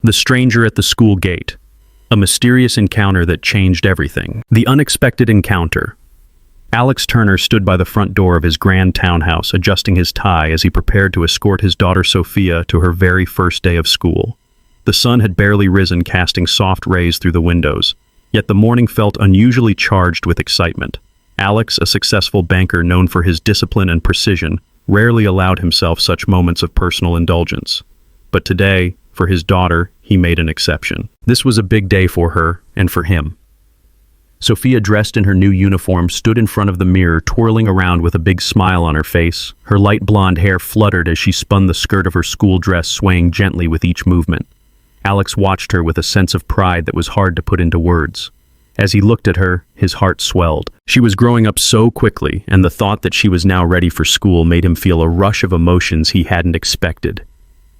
The stranger at the school gate. A mysterious encounter that changed everything. The unexpected encounter. Alex Turner stood by the front door of his grand townhouse, adjusting his tie as he prepared to escort his daughter Sophia to her very first day of school. The sun had barely risen, casting soft rays through the windows, yet the morning felt unusually charged with excitement. Alex, a successful banker known for his discipline and precision, rarely allowed himself such moments of personal indulgence. But today, for his daughter, he made an exception. This was a big day for her and for him. Sophia, dressed in her new uniform, stood in front of the mirror, twirling around with a big smile on her face. Her light blonde hair fluttered as she spun the skirt of her school dress, swaying gently with each movement. Alex watched her with a sense of pride that was hard to put into words. As he looked at her, his heart swelled. She was growing up so quickly, and the thought that she was now ready for school made him feel a rush of emotions he hadn't expected.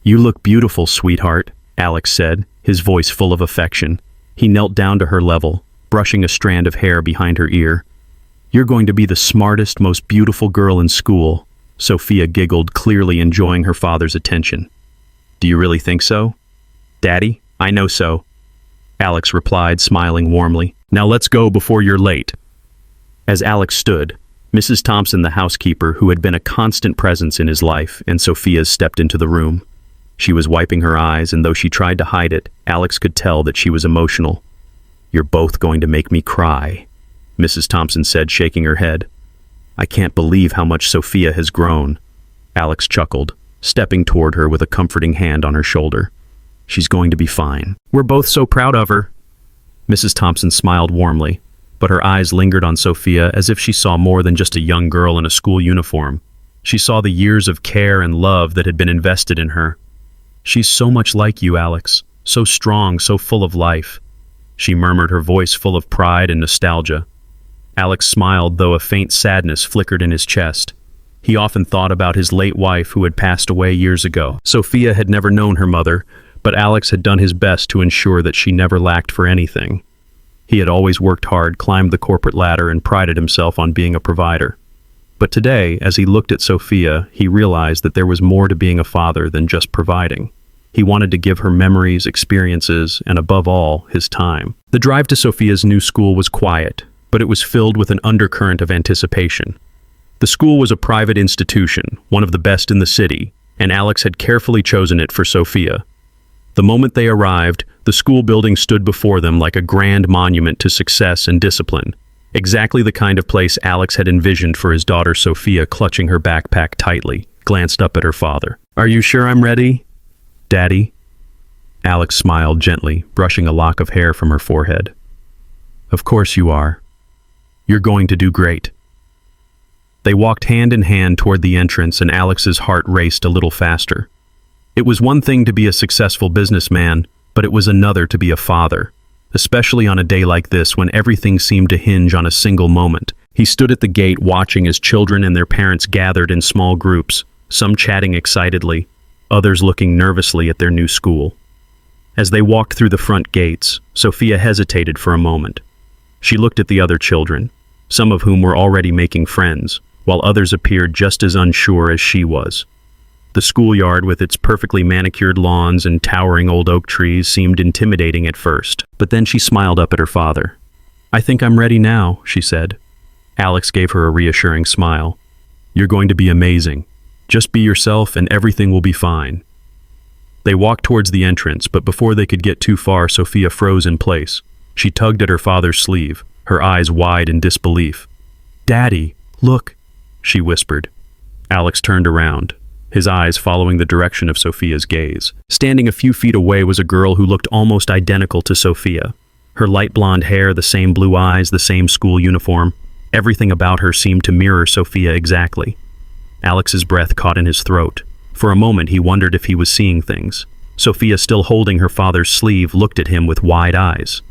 "You look beautiful, sweetheart," Alex said, his voice full of affection. He knelt down to her level, brushing a strand of hair behind her ear. "You're going to be the smartest, most beautiful girl in school," Sophia giggled, clearly enjoying her father's attention. "Do you really think so?" "Daddy, I know so," Alex replied, smiling warmly. "Now let's go before you're late." As Alex stood, Mrs. Thompson, the housekeeper, who had been a constant presence in his life, and Sophia stepped into the room. She was wiping her eyes, and though she tried to hide it, Alex could tell that she was emotional. "You're both going to make me cry," Mrs. Thompson said, shaking her head. "I can't believe how much Sophia has grown," Alex chuckled, stepping toward her with a comforting hand on her shoulder. "She's going to be fine. We're both so proud of her." Mrs. Thompson smiled warmly, but her eyes lingered on Sophia as if she saw more than just a young girl in a school uniform. She saw the years of care and love that had been invested in her. "She's so much like you, Alex. So strong, so full of life," she murmured, her voice full of pride and nostalgia. Alex smiled, though a faint sadness flickered in his chest. He often thought about his late wife, who had passed away years ago. Sophia had never known her mother, but Alex had done his best to ensure that she never lacked for anything. He had always worked hard, climbed the corporate ladder, and prided himself on being a provider. But today, as he looked at Sophia, he realized that there was more to being a father than just providing. He wanted to give her memories, experiences, and above all, his time. The drive to Sophia's new school was quiet, but it was filled with an undercurrent of anticipation. The school was a private institution, one of the best in the city, and Alex had carefully chosen it for Sophia. The moment they arrived, the school building stood before them like a grand monument to success and discipline, exactly the kind of place Alex had envisioned for his daughter Sophia. Clutching her backpack tightly, glanced up at her father. "Are you sure I'm ready, Daddy?" Alex smiled gently, brushing a lock of hair from her forehead. "Of course you are. You're going to do great." They walked hand in hand toward the entrance, and Alex's heart raced a little faster. It was one thing to be a successful businessman, but it was another to be a father, especially on a day like this when everything seemed to hinge on a single moment. He stood at the gate watching as children and their parents gathered in small groups, some chatting excitedly, others looking nervously at their new school. As they walked through the front gates, Sophia hesitated for a moment. She looked at the other children, some of whom were already making friends, while others appeared just as unsure as she was. The schoolyard, with its perfectly manicured lawns and towering old oak trees, seemed intimidating at first, but then she smiled up at her father. "I think I'm ready now," she said. Alex gave her a reassuring smile. "You're going to be amazing. Just be yourself and everything will be fine." They walked towards the entrance, but before they could get too far, Sophia froze in place. She tugged at her father's sleeve, her eyes wide in disbelief. "Daddy, look," she whispered. Alex turned around, his eyes following the direction of Sophia's gaze. Standing a few feet away was a girl who looked almost identical to Sophia. Her light blonde hair, the same blue eyes, the same school uniform. Everything about her seemed to mirror Sophia exactly. Alex's breath caught in his throat. For a moment he wondered if he was seeing things. Sophia, still holding her father's sleeve, looked at him with wide eyes.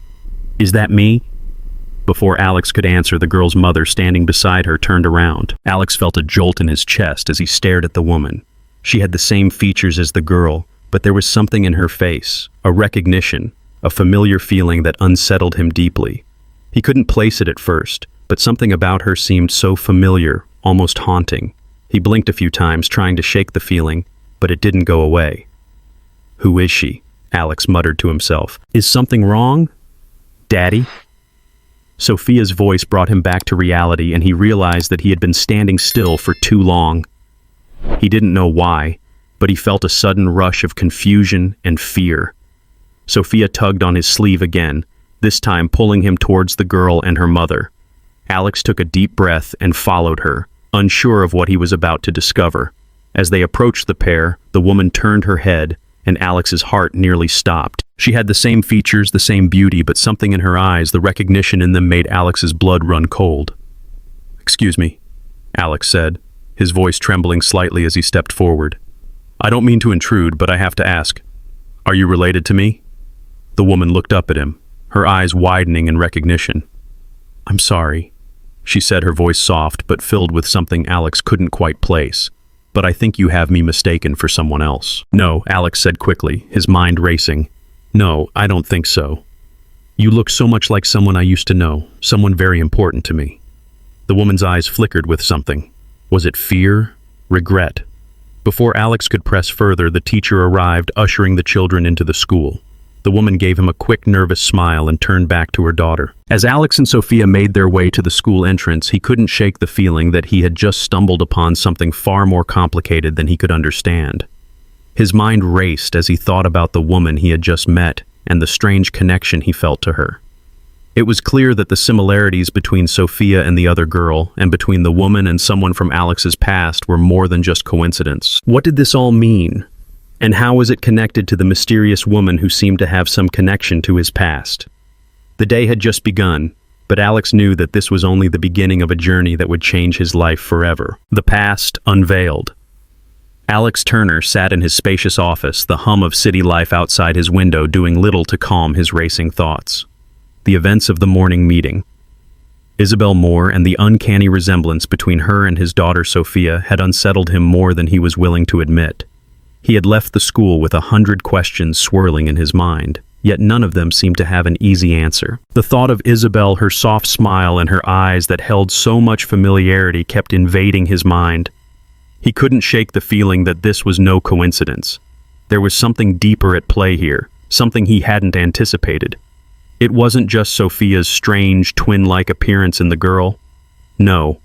"Is that me?" Before Alex could answer, the girl's mother, standing beside her, turned around. Alex felt a jolt in his chest as he stared at the woman. She had the same features as the girl, but there was something in her face, a recognition, a familiar feeling that unsettled him deeply. He couldn't place it at first, but something about her seemed so familiar, almost haunting. He blinked a few times, trying to shake the feeling, but it didn't go away. "Who is she?" Alex muttered to himself. Is something wrong? Daddy? Sophia's voice brought him back to reality, and he realized that he had been standing still for too long. He didn't know why, but he felt a sudden rush of confusion and fear. Sophia tugged on his sleeve again, this time pulling him towards the girl and her mother. Alex took a deep breath and followed her, unsure of what he was about to discover. As they approached the pair, the woman turned her head, and Alex's heart nearly stopped. She had the same features, the same beauty, but something in her eyes, the recognition in them, made Alex's blood run cold. "Excuse me," Alex said, his voice trembling slightly as he stepped forward. "I don't mean to intrude, but I have to ask. Are you related to me?" The woman looked up at him, her eyes widening in recognition. "I'm sorry," she said, her voice soft but filled with something Alex couldn't quite place. "But I think you have me mistaken for someone else." "No," Alex said quickly, his mind racing. "No, I don't think so. You look so much like someone I used to know, someone very important to me." The woman's eyes flickered with something. Was it fear? Regret? Before Alex could press further, the teacher arrived, ushering the children into the school. The woman gave him a quick, nervous smile and turned back to her daughter. As Alex and Sophia made their way to the school entrance, he couldn't shake the feeling that he had just stumbled upon something far more complicated than he could understand. His mind raced as he thought about the woman he had just met and the strange connection he felt to her. It was clear that the similarities between Sophia and the other girl, and between the woman and someone from Alex's past, were more than just coincidence. What did this all mean? And how was it connected to the mysterious woman who seemed to have some connection to his past? The day had just begun, but Alex knew that this was only the beginning of a journey that would change his life forever. The past unveiled. Alex Turner sat in his spacious office, the hum of city life outside his window doing little to calm his racing thoughts. The events of the morning meeting. Isabel Moore and the uncanny resemblance between her and his daughter Sophia had unsettled him more than he was willing to admit. He had left the school with 100 questions swirling in his mind, yet none of them seemed to have an easy answer. The thought of Isabel, her soft smile, and her eyes that held so much familiarity kept invading his mind. He couldn't shake the feeling that this was no coincidence. There was something deeper at play here, something he hadn't anticipated. It wasn't just Sophia's strange, twin-like appearance in the girl. No,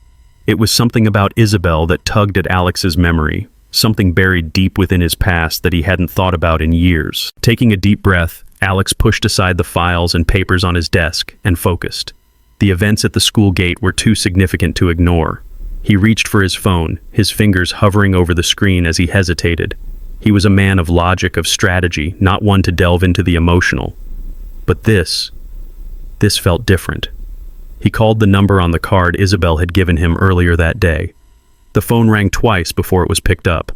it was something about Isabel that tugged at Alex's memory, something buried deep within his past that he hadn't thought about in years. Taking a deep breath, Alex pushed aside the files and papers on his desk and focused. The events at the school gate were too significant to ignore. He reached for his phone, his fingers hovering over the screen as he hesitated. He was a man of logic, of strategy, not one to delve into the emotional. But this felt different. He called the number on the card Isabel had given him earlier that day. The phone rang twice before it was picked up.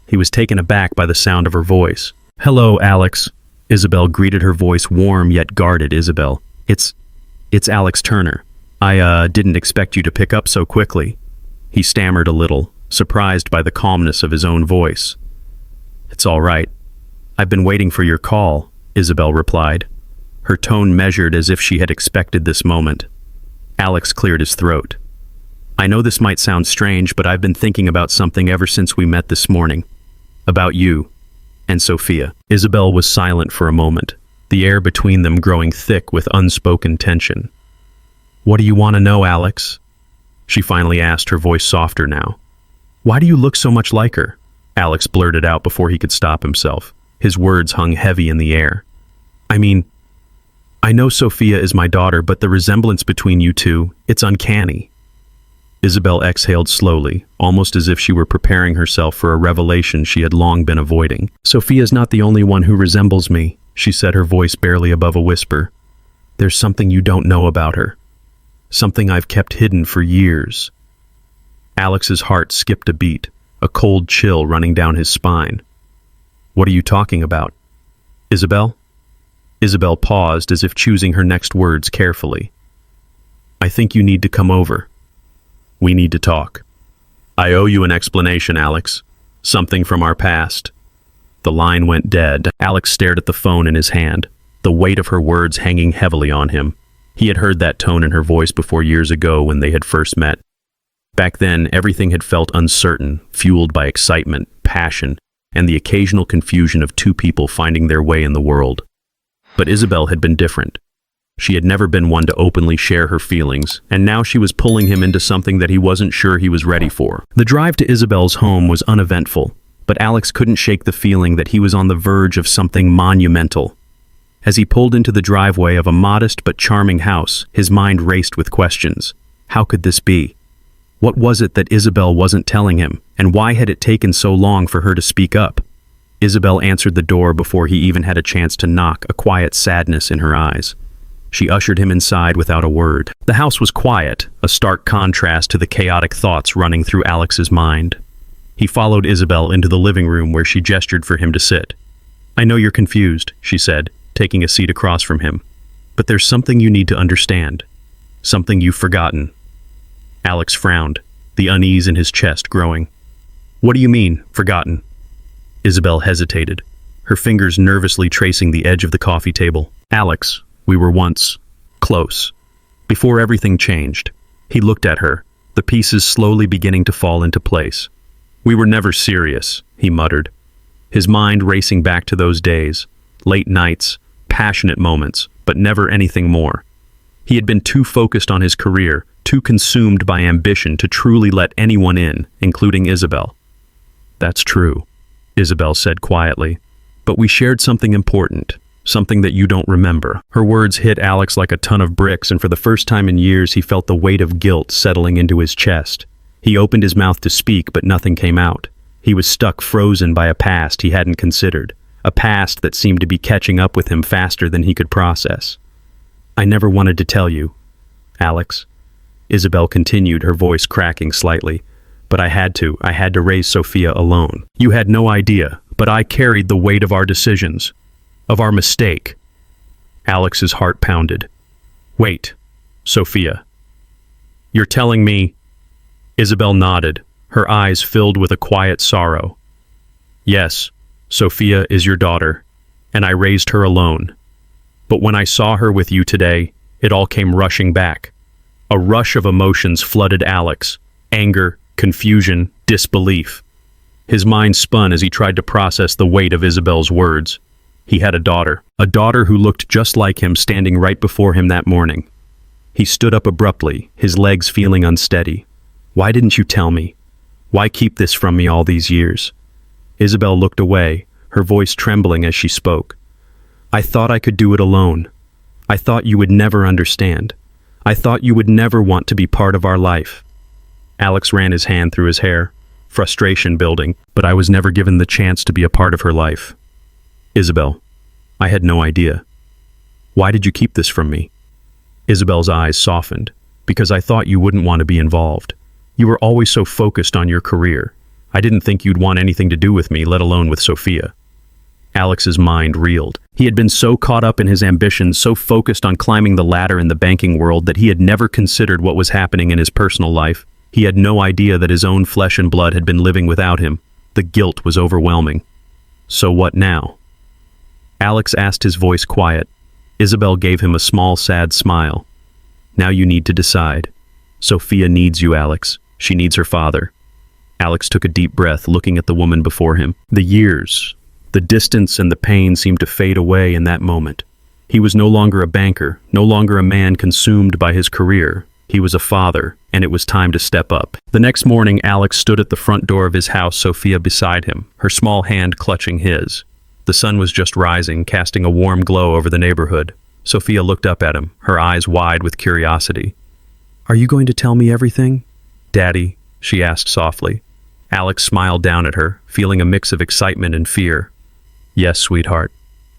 He was taken aback by the sound of her voice. "Hello, Alex." Isabel greeted, her voice warm yet guarded. "Isabel, it's Alex Turner. I didn't expect you to pick up so quickly." He stammered a little, surprised by the calmness of his own voice. "It's all right. I've been waiting for your call," Isabel replied, her tone measured as if she had expected this moment. Alex cleared his throat. "I know this might sound strange, but I've been thinking about something ever since we met this morning. About you and Sophia." Isabel was silent for a moment, the air between them growing thick with unspoken tension. "What do you want to know, Alex?" she finally asked, her voice softer now. "Why do you look so much like her?" Alex blurted out before he could stop himself. His words hung heavy in the air. "I mean, I know Sophia is my daughter, but the resemblance between you two, it's uncanny." Isabel exhaled slowly, almost as if she were preparing herself for a revelation she had long been avoiding. "Sophia's not the only one who resembles me," she said, her voice barely above a whisper. "There's something you don't know about her. Something I've kept hidden for years." Alex's heart skipped a beat, a cold chill running down his spine. "What are you talking about? Isabel?" Isabel paused, as if choosing her next words carefully. "I think you need to come over. We need to talk. I owe you an explanation, Alex. Something from our past." The line went dead. Alex stared at the phone in his hand, the weight of her words hanging heavily on him. He had heard that tone in her voice before, years ago when they had first met. Back then, everything had felt uncertain, fueled by excitement, passion, and the occasional confusion of two people finding their way in the world. But Isabel had been different. She had never been one to openly share her feelings, and now she was pulling him into something that he wasn't sure he was ready for. The drive to Isabel's home was uneventful, but Alex couldn't shake the feeling that he was on the verge of something monumental. As he pulled into the driveway of a modest but charming house, his mind raced with questions. How could this be? What was it that Isabel wasn't telling him, and why had it taken so long for her to speak up? Isabel answered the door before he even had a chance to knock, a quiet sadness in her eyes. She ushered him inside without a word. The house was quiet, a stark contrast to the chaotic thoughts running through Alex's mind. He followed Isabel into the living room where she gestured for him to sit. "I know you're confused," she said, taking a seat across from him. "But there's something you need to understand. Something you've forgotten." Alex frowned, the unease in his chest growing. "What do you mean, forgotten?" Isabel hesitated, her fingers nervously tracing the edge of the coffee table. "Alex, we were once close. Before everything changed." He looked at her, the pieces slowly beginning to fall into place. "We were never serious," he muttered, his mind racing back to those days, late nights, passionate moments, but never anything more. He had been too focused on his career, too consumed by ambition to truly let anyone in, including Isabel. "That's true," Isabel said quietly, "but we shared something important, something that you don't remember." Her words hit Alex like a ton of bricks, and for the first time in years he felt the weight of guilt settling into his chest. He opened his mouth to speak, but nothing came out. He was stuck, frozen by a past he hadn't considered, a past that seemed to be catching up with him faster than he could process. "I never wanted to tell you, Alex," Isabel continued, her voice cracking slightly. "But I had to raise Sophia alone. You had no idea, but I carried the weight of our decisions, of our mistake." Alex's heart pounded. "Wait, Sophia. You're telling me—" Isabel nodded, her eyes filled with a quiet sorrow. "Yes, Sophia is your daughter, and I raised her alone. But when I saw her with you today, it all came rushing back. A rush of emotions flooded Alex: anger, confusion, disbelief. His mind spun as he tried to process the weight of Isabel's words. He had a daughter who looked just like him standing right before him that morning. He stood up abruptly, his legs feeling unsteady. "Why didn't you tell me? Why keep this from me all these years?" Isabel looked away, her voice trembling as she spoke. "I thought I could do it alone. I thought you would never understand. I thought you would never want to be part of our life." Alex ran his hand through his hair, frustration building, "But I was never given the chance to be a part of her life. Isabel, I had no idea. Why did you keep this from me?" Isabel's eyes softened. "Because I thought you wouldn't want to be involved. You were always so focused on your career. I didn't think you'd want anything to do with me, let alone with Sophia." Alex's mind reeled. He had been so caught up in his ambitions, so focused on climbing the ladder in the banking world, that he had never considered what was happening in his personal life. He had no idea that his own flesh and blood had been living without him. The guilt was overwhelming. "So what now?" Alex asked, his voice quiet. Isabel gave him a small, sad smile. "Now you need to decide. Sophia needs you, Alex. She needs her father." Alex took a deep breath, looking at the woman before him. The years, the distance and the pain seemed to fade away in that moment. He was no longer a banker, no longer a man consumed by his career. He was a father, and it was time to step up. The next morning, Alex stood at the front door of his house, Sophia beside him, her small hand clutching his. The sun was just rising, casting a warm glow over the neighborhood. Sophia looked up at him, her eyes wide with curiosity. "Are you going to tell me everything, Daddy?" she asked softly. Alex smiled down at her, feeling a mix of excitement and fear. "Yes, sweetheart.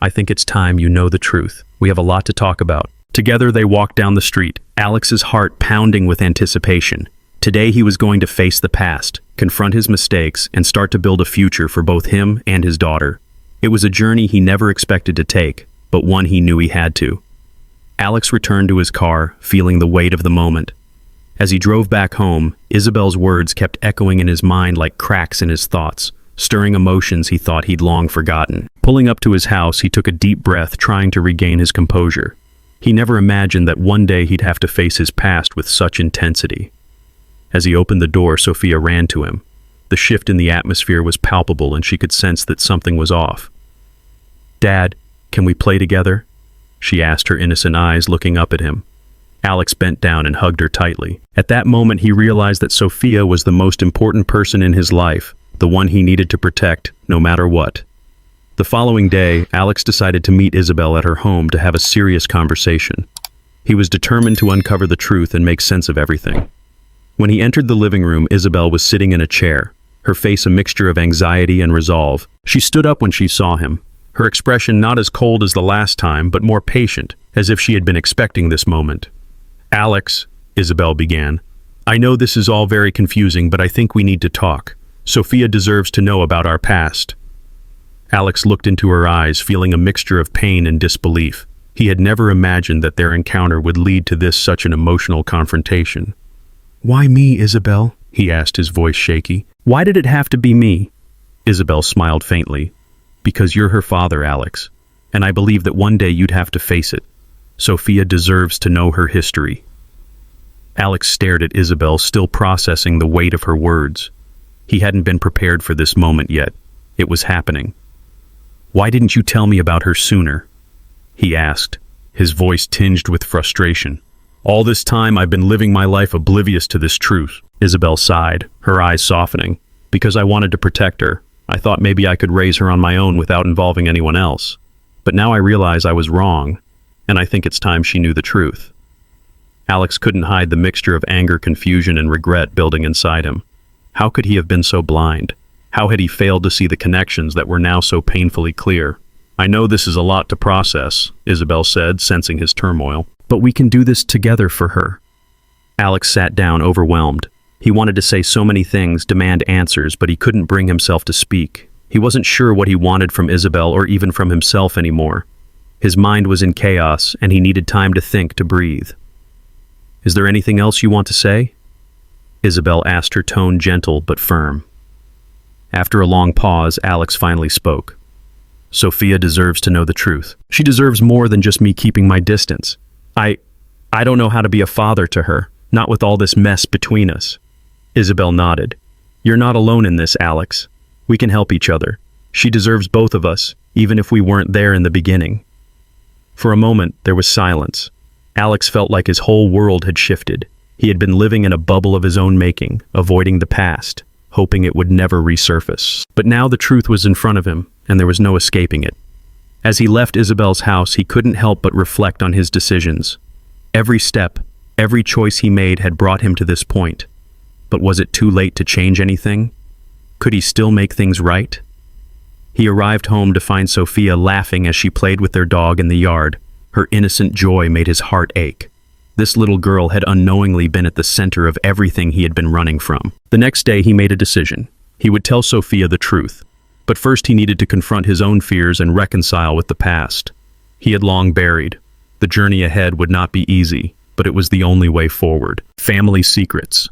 I think it's time you know the truth. We have a lot to talk about." Together they walked down the street, Alex's heart pounding with anticipation. Today he was going to face the past, confront his mistakes, and start to build a future for both him and his daughter. It was a journey he never expected to take, but one he knew he had to. Alex returned to his car, feeling the weight of the moment. As he drove back home, Isabel's words kept echoing in his mind like cracks in his thoughts, stirring emotions he thought he'd long forgotten. Pulling up to his house, he took a deep breath, trying to regain his composure. He never imagined that one day he'd have to face his past with such intensity. As he opened the door, Sophia ran to him. The shift in the atmosphere was palpable, and she could sense that something was off. "Dad, can we play together?" she asked, her innocent eyes looking up at him. Alex bent down and hugged her tightly. At that moment, he realized that Sophia was the most important person in his life, the one he needed to protect, no matter what. The following day, Alex decided to meet Isabel at her home to have a serious conversation. He was determined to uncover the truth and make sense of everything. When he entered the living room, Isabel was sitting in a chair, her face a mixture of anxiety and resolve. She stood up when she saw him, her expression not as cold as the last time, but more patient, as if she had been expecting this moment. "Alex," Isabel began, "I know this is all very confusing, but I think we need to talk. Sophia deserves to know about our past." Alex looked into her eyes, feeling a mixture of pain and disbelief. He had never imagined that their encounter would lead to such an emotional confrontation. "Why me, Isabel?" he asked, his voice shaky. "Why did it have to be me?" Isabel smiled faintly. "Because you're her father, Alex, and I believe that one day you'd have to face it. Sophia deserves to know her history." Alex stared at Isabel, still processing the weight of her words. He hadn't been prepared for this moment yet. It was happening. "Why didn't you tell me about her sooner?" he asked, his voice tinged with frustration. "All this time I've been living my life oblivious to this truth," Isabel sighed, her eyes softening. "Because I wanted to protect her. I thought maybe I could raise her on my own without involving anyone else. But now I realize I was wrong, and I think it's time she knew the truth." Alex couldn't hide the mixture of anger, confusion, and regret building inside him. How could he have been so blind? How had he failed to see the connections that were now so painfully clear? "I know this is a lot to process," Isabel said, sensing his turmoil. "But we can do this together for her." Alex sat down, overwhelmed. He wanted to say so many things, demand answers, but he couldn't bring himself to speak. He wasn't sure what he wanted from Isabel or even from himself anymore. His mind was in chaos, and he needed time to think, to breathe. "Is there anything else you want to say?" Isabel asked, her tone gentle but firm. After a long pause, Alex finally spoke. "Sophia deserves to know the truth. She deserves more than just me keeping my distance. I don't know how to be a father to her, not with all this mess between us." Isabel nodded. "You're not alone in this, Alex. We can help each other. She deserves both of us, even if we weren't there in the beginning." For a moment, there was silence. Alex felt like his whole world had shifted. He had been living in a bubble of his own making, avoiding the past, hoping it would never resurface. But now the truth was in front of him, and there was no escaping it. As he left Isabel's house, he couldn't help but reflect on his decisions. Every step, every choice he made had brought him to this point. But was it too late to change anything? Could he still make things right? He arrived home to find Sophia laughing as she played with their dog in the yard. Her innocent joy made his heart ache. This little girl had unknowingly been at the center of everything he had been running from. The next day, he made a decision. He would tell Sophia the truth. But first he needed to confront his own fears and reconcile with the past. He had long buried. The journey ahead would not be easy, but it was the only way forward. Family secrets.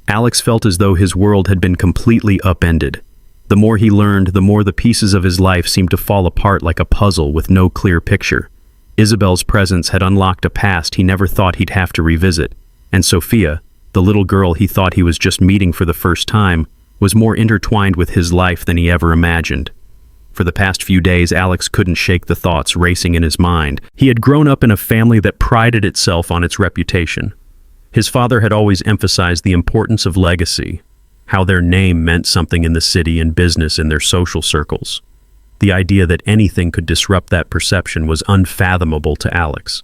Alex felt as though his world had been completely upended. The more he learned, the more the pieces of his life seemed to fall apart like a puzzle with no clear picture. Isabel's presence had unlocked a past he never thought he'd have to revisit, and Sophia, the little girl he thought he was just meeting for the first time, was more intertwined with his life than he ever imagined. For the past few days, Alex couldn't shake the thoughts racing in his mind. He had grown up in a family that prided itself on its reputation. His father had always emphasized the importance of legacy, how their name meant something in the city and business in their social circles. The idea that anything could disrupt that perception was unfathomable to Alex.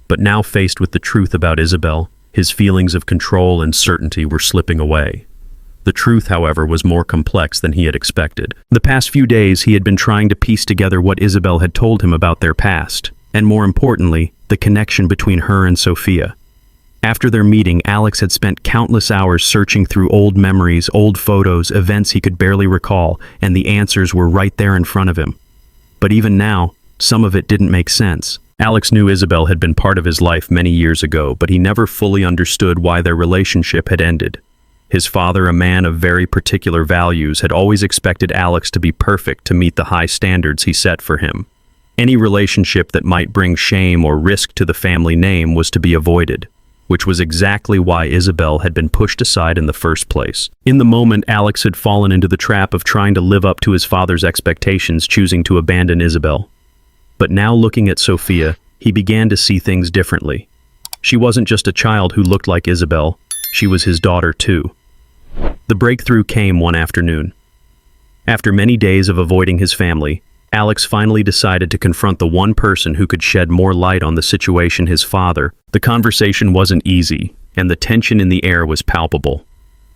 But now faced with the truth about Isabel, his feelings of control and certainty were slipping away. The truth, however, was more complex than he had expected. The past few days, he had been trying to piece together what Isabel had told him about their past, and more importantly, the connection between her and Sophia. After their meeting, Alex had spent countless hours searching through old memories, old photos, events he could barely recall, and the answers were right there in front of him. But even now, some of it didn't make sense. Alex knew Isabel had been part of his life many years ago, but he never fully understood why their relationship had ended. His father, a man of very particular values, had always expected Alex to be perfect to meet the high standards he set for him. Any relationship that might bring shame or risk to the family name was to be avoided. which was exactly why Isabel had been pushed aside in the first place. In the moment, Alex had fallen into the trap of trying to live up to his father's expectations, choosing to abandon Isabel. But now, looking at Sophia, he began to see things differently. She wasn't just a child who looked like Isabel, she was his daughter too. The breakthrough came one afternoon. After many days of avoiding his family, Alex finally decided to confront the one person who could shed more light on the situation, his father. The conversation wasn't easy, and the tension in the air was palpable.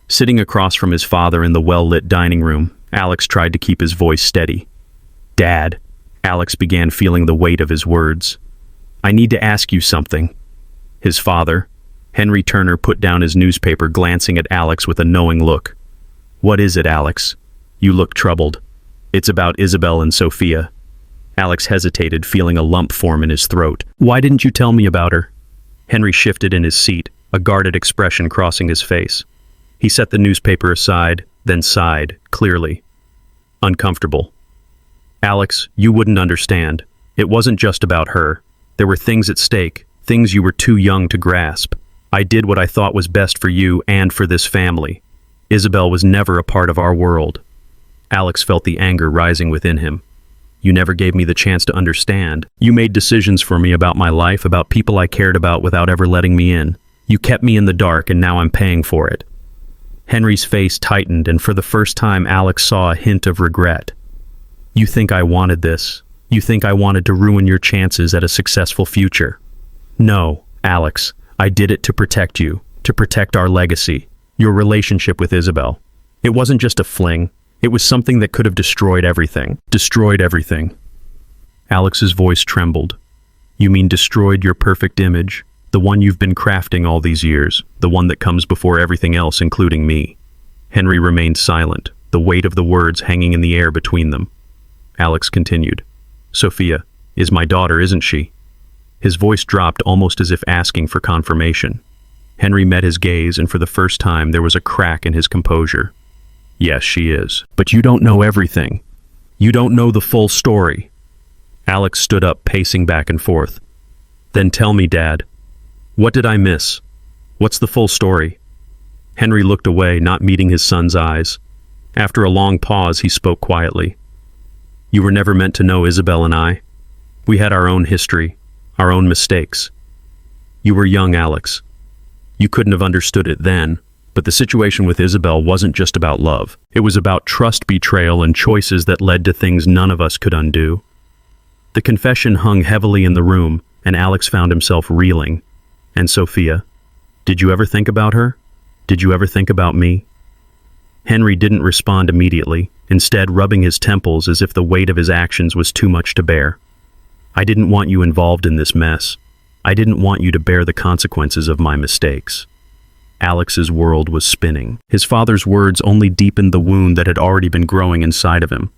Sitting across from his father in the well-lit dining room, Alex tried to keep his voice steady. "Dad," Alex began, feeling the weight of his words. "I need to ask you something." His father, Henry Turner, put down his newspaper, glancing at Alex with a knowing look. "What is it, Alex? You look troubled." "It's about Isabel and Sophia." Alex hesitated, feeling a lump form in his throat. "Why didn't you tell me about her?" Henry shifted in his seat, a guarded expression crossing his face. He set the newspaper aside, then sighed, clearly uncomfortable. "Alex, you wouldn't understand. It wasn't just about her. There were things at stake, things you were too young to grasp. I did what I thought was best for you and for this family. Isabel was never a part of our world." Alex felt the anger rising within him. "You never gave me the chance to understand. You made decisions for me about my life, about people I cared about, without ever letting me in. You kept me in the dark, and now I'm paying for it." Henry's face tightened, and for the first time Alex saw a hint of regret. "You think I wanted this? You think I wanted to ruin your chances at a successful future?" "No, Alex. I did it to protect you, to protect our legacy, your relationship with Isabel. It wasn't just a fling. It was something that could have destroyed everything. Destroyed everything." Alex's voice trembled. "You mean destroyed your perfect image, the one you've been crafting all these years, the one that comes before everything else, including me?" Henry remained silent, the weight of the words hanging in the air between them. Alex continued. "Sophia is my daughter, isn't she?" His voice dropped, almost as if asking for confirmation. Henry met his gaze, and for the first time there was a crack in his composure. "Yes, she is. But you don't know everything. You don't know the full story." Alex stood up, pacing back and forth. "Then tell me, Dad. What did I miss? What's the full story?" Henry looked away, not meeting his son's eyes. After a long pause, he spoke quietly. "You were never meant to know Isabel and I. We had our own history, our own mistakes. You were young, Alex. You couldn't have understood it then. But the situation with Isabel wasn't just about love. It was about trust, betrayal, and choices that led to things none of us could undo." The confession hung heavily in the room, and Alex found himself reeling. "And Sophia? Did you ever think about her? Did you ever think about me?" Henry didn't respond immediately, instead rubbing his temples as if the weight of his actions was too much to bear. "I didn't want you involved in this mess. I didn't want you to bear the consequences of my mistakes." Alex's world was spinning. His father's words only deepened the wound that had already been growing inside of him.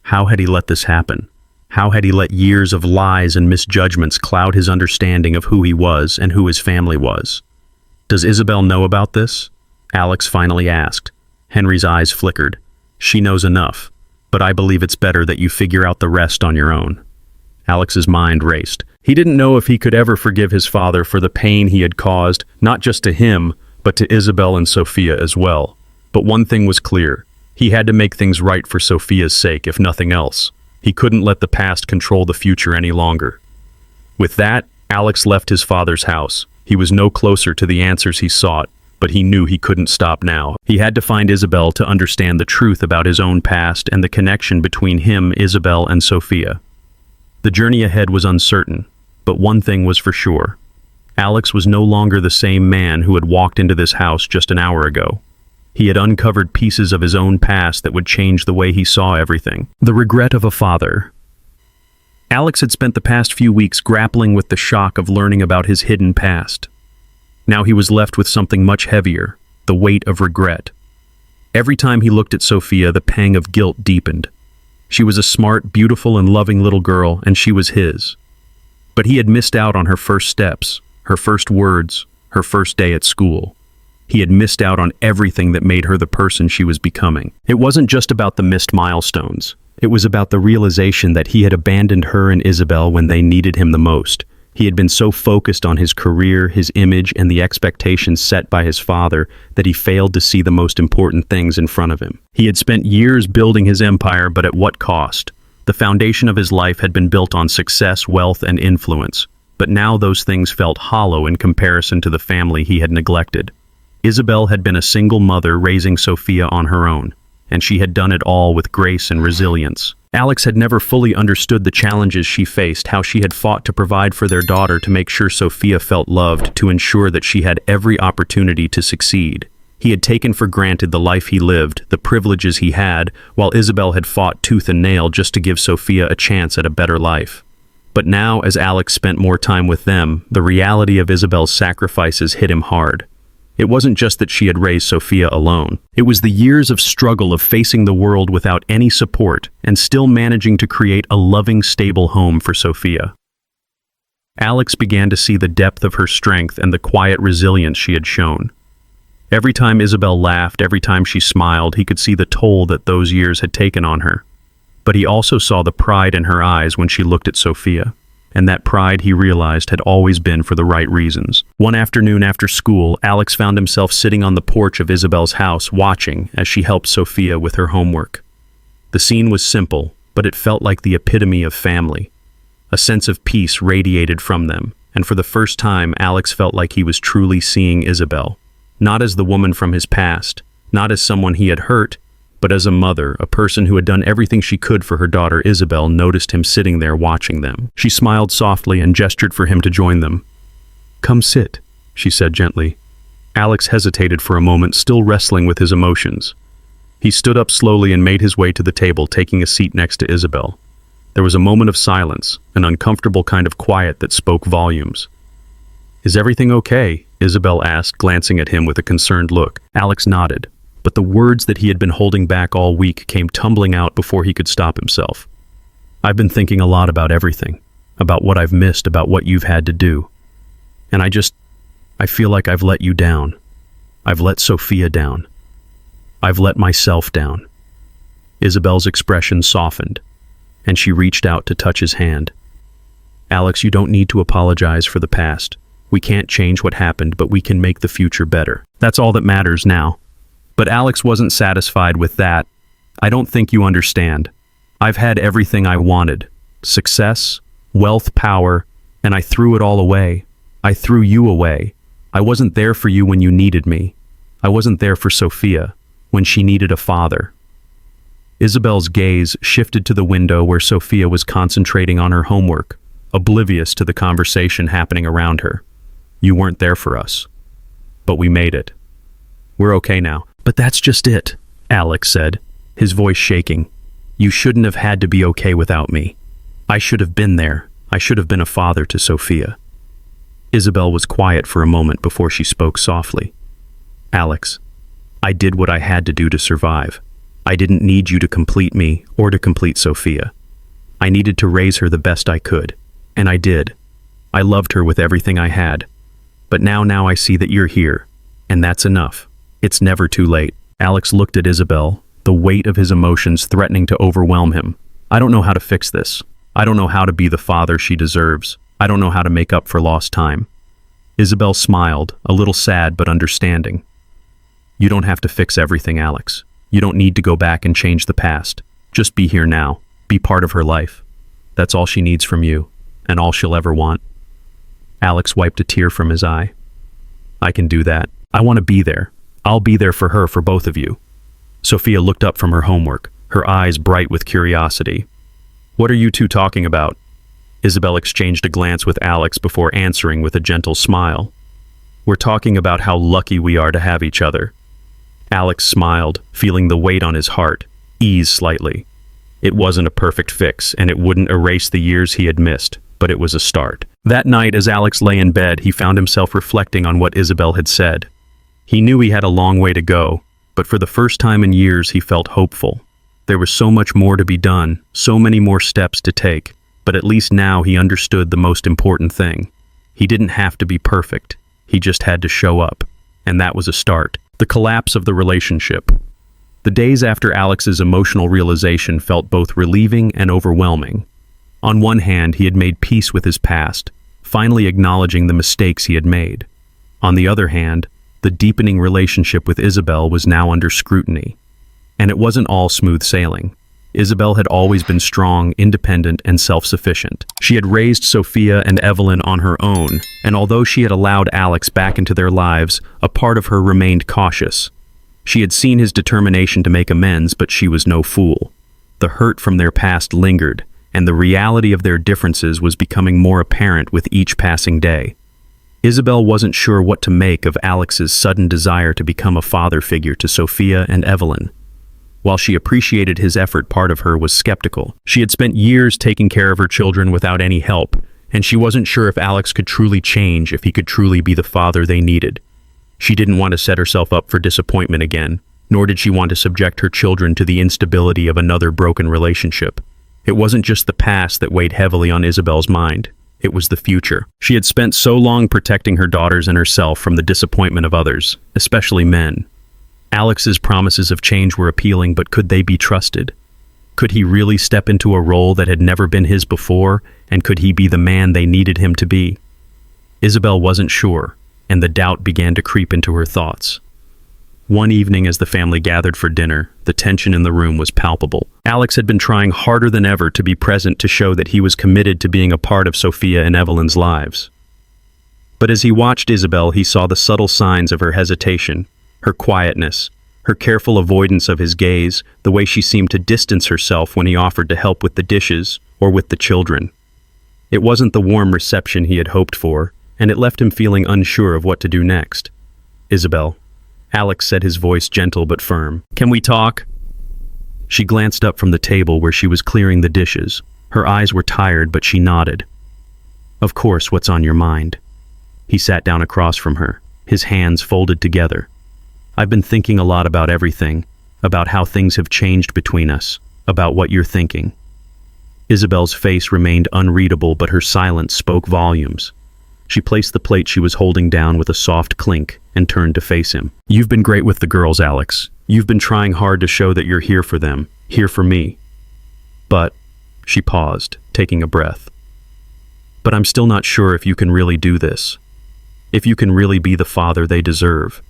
How had he let this happen? How had he let years of lies and misjudgments cloud his understanding of who he was and who his family was? "Does Isabel know about this?" Alex finally asked. Henry's eyes flickered. "She knows enough, but I believe it's better that you figure out the rest on your own." Alex's mind raced. He didn't know if he could ever forgive his father for the pain he had caused, not just to him, but to Isabel and Sophia as well. But one thing was clear. He had to make things right for Sophia's sake, if nothing else. He couldn't let the past control the future any longer. With that, Alex left his father's house. He was no closer to the answers he sought, but he knew he couldn't stop now. He had to find Isabel to understand the truth about his own past and the connection between him, Isabel, and Sophia. The journey ahead was uncertain, but one thing was for sure. Alex was no longer the same man who had walked into this house just an hour ago. He had uncovered pieces of his own past that would change the way he saw everything. The regret of a father. Alex had spent the past few weeks grappling with the shock of learning about his hidden past. Now he was left with something much heavier, the weight of regret. Every time he looked at Sophia, the pang of guilt deepened. She was a smart, beautiful, and loving little girl, and she was his. But he had missed out on her first steps, her first words, her first day at school. He had missed out on everything that made her the person she was becoming. It wasn't just about the missed milestones. It was about the realization that he had abandoned her and Isabel when they needed him the most. He had been so focused on his career, his image, and the expectations set by his father that he failed to see the most important things in front of him. He had spent years building his empire, but at what cost? The foundation of his life had been built on success, wealth, and influence, but now those things felt hollow in comparison to the family he had neglected. Isabel had been a single mother raising Sophia on her own, and she had done it all with grace and resilience. Alex had never fully understood the challenges she faced, how she had fought to provide for their daughter, to make sure Sophia felt loved, to ensure that she had every opportunity to succeed. He had taken for granted the life he lived, the privileges he had, while Isabel had fought tooth and nail just to give Sophia a chance at a better life. But now, as Alex spent more time with them, the reality of Isabel's sacrifices hit him hard. It wasn't just that she had raised Sophia alone. It was the years of struggle of facing the world without any support and still managing to create a loving, stable home for Sophia. Alex began to see the depth of her strength and the quiet resilience she had shown. Every time Isabel laughed, every time she smiled, he could see the toll that those years had taken on her. But he also saw the pride in her eyes when she looked at Sophia. And that pride, he realized, had always been for the right reasons. One afternoon after school, Alex found himself sitting on the porch of Isabel's house, watching as she helped Sophia with her homework. The scene was simple, but it felt like the epitome of family. A sense of peace radiated from them, and for the first time, Alex felt like he was truly seeing Isabel. Not as the woman from his past, not as someone he had hurt, but as a mother, a person who had done everything she could for her daughter. Isabel noticed him sitting there watching them. She smiled softly and gestured for him to join them. "Come sit," she said gently. Alex hesitated for a moment, still wrestling with his emotions. He stood up slowly and made his way to the table, taking a seat next to Isabel. There was a moment of silence, an uncomfortable kind of quiet that spoke volumes. "Is everything okay?" Isabel asked, glancing at him with a concerned look. Alex nodded, but the words that he had been holding back all week came tumbling out before he could stop himself. "I've been thinking a lot about everything, about what I've missed, about what you've had to do. And I feel like I've let you down. I've let Sophia down. I've let myself down." Isabel's expression softened, and she reached out to touch his hand. "Alex, you don't need to apologize for the past. We can't change what happened, but we can make the future better. That's all that matters now." But Alex wasn't satisfied with that. "I don't think you understand. I've had everything I wanted. Success, wealth, power, and I threw it all away. I threw you away. I wasn't there for you when you needed me. I wasn't there for Sophia when she needed a father." Isabel's gaze shifted to the window where Sophia was concentrating on her homework, oblivious to the conversation happening around her. "You weren't there for us, but we made it. We're okay now." "But that's just it," Alex said, his voice shaking. "You shouldn't have had to be okay without me. I should have been there. I should have been a father to Sophia." Isabel was quiet for a moment before she spoke softly. "Alex, I did what I had to do to survive. I didn't need you to complete me or to complete Sophia. I needed to raise her the best I could, and I did. I loved her with everything I had. But now I see that you're here, and that's enough. It's never too late." Alex looked at Isabel, the weight of his emotions threatening to overwhelm him. "I don't know how to fix this. I don't know how to be the father she deserves. I don't know how to make up for lost time." Isabel smiled, a little sad but understanding. "You don't have to fix everything, Alex. You don't need to go back and change the past. Just be here now. Be part of her life. That's all she needs from you, and all she'll ever want." Alex wiped a tear from his eye. "I can do that. I want to be there. I'll be there for her, for both of you." Sophia looked up from her homework, her eyes bright with curiosity. "What are you two talking about?" Isabel exchanged a glance with Alex before answering with a gentle smile. "We're talking about how lucky we are to have each other." Alex smiled, feeling the weight on his heart ease slightly. It wasn't a perfect fix, and it wouldn't erase the years he had missed, but it was a start. That night, as Alex lay in bed, he found himself reflecting on what Isabel had said. He knew he had a long way to go, but for the first time in years he felt hopeful. There was so much more to be done, so many more steps to take, but at least now he understood the most important thing. He didn't have to be perfect, he just had to show up, and that was a start. The collapse of the relationship. The days after Alex's emotional realization felt both relieving and overwhelming. On one hand, he had made peace with his past, finally acknowledging the mistakes he had made. On the other hand, the deepening relationship with Isabel was now under scrutiny. And it wasn't all smooth sailing. Isabel had always been strong, independent, and self-sufficient. She had raised Sophia and Evelyn on her own, and although she had allowed Alex back into their lives, a part of her remained cautious. She had seen his determination to make amends, but she was no fool. The hurt from their past lingered, and the reality of their differences was becoming more apparent with each passing day. Isabel wasn't sure what to make of Alex's sudden desire to become a father figure to Sophia and Evelyn. While she appreciated his effort, part of her was skeptical. She had spent years taking care of her children without any help, and she wasn't sure if Alex could truly change, if he could truly be the father they needed. She didn't want to set herself up for disappointment again, nor did she want to subject her children to the instability of another broken relationship. It wasn't just the past that weighed heavily on Isabel's mind. It was the future. She had spent so long protecting her daughters and herself from the disappointment of others, especially men. Alex's promises of change were appealing, but could they be trusted? Could he really step into a role that had never been his before, and could he be the man they needed him to be? Isabel wasn't sure, and the doubt began to creep into her thoughts. One evening as the family gathered for dinner, the tension in the room was palpable. Alex had been trying harder than ever to be present, to show that he was committed to being a part of Sophia and Evelyn's lives. But as he watched Isabel, he saw the subtle signs of her hesitation, her quietness, her careful avoidance of his gaze, the way she seemed to distance herself when he offered to help with the dishes or with the children. It wasn't the warm reception he had hoped for, and it left him feeling unsure of what to do next. "Isabel," Alex said, his voice gentle but firm. "Can we talk?" She glanced up from the table where she was clearing the dishes. Her eyes were tired, but she nodded. "Of course, what's on your mind?" He sat down across from her, his hands folded together. "I've been thinking a lot about everything, about how things have changed between us, about what you're thinking." Isabel's face remained unreadable, but her silence spoke volumes. She placed the plate she was holding down with a soft clink and turned to face him. "You've been great with the girls, Alex. You've been trying hard to show that you're here for them, here for me. But," she paused, taking a breath, "but I'm still not sure if you can really do this, if you can really be the father they deserve.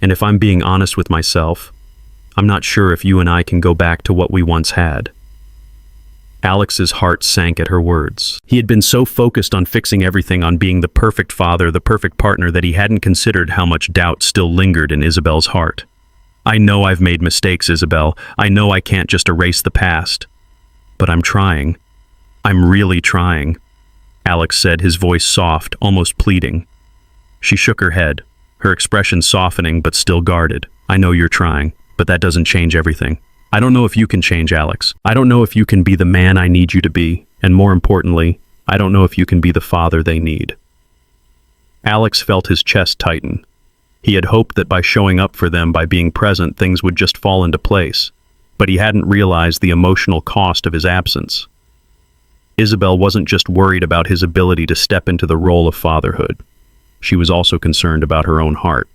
And if I'm being honest with myself, I'm not sure if you and I can go back to what we once had." Alex's heart sank at her words. He had been so focused on fixing everything, on being the perfect father, the perfect partner, that he hadn't considered how much doubt still lingered in Isabel's heart. "I know I've made mistakes, Isabel. I know I can't just erase the past. But I'm trying. I'm really trying," Alex said, his voice soft, almost pleading. She shook her head, her expression softening but still guarded. "I know you're trying, but that doesn't change everything. I don't know if you can change, Alex. I don't know if you can be the man I need you to be, and more importantly, I don't know if you can be the father they need." Alex felt his chest tighten. He had hoped that by showing up for them, by being present, things would just fall into place, but he hadn't realized the emotional cost of his absence. Isabel wasn't just worried about his ability to step into the role of fatherhood. She was also concerned about her own heart.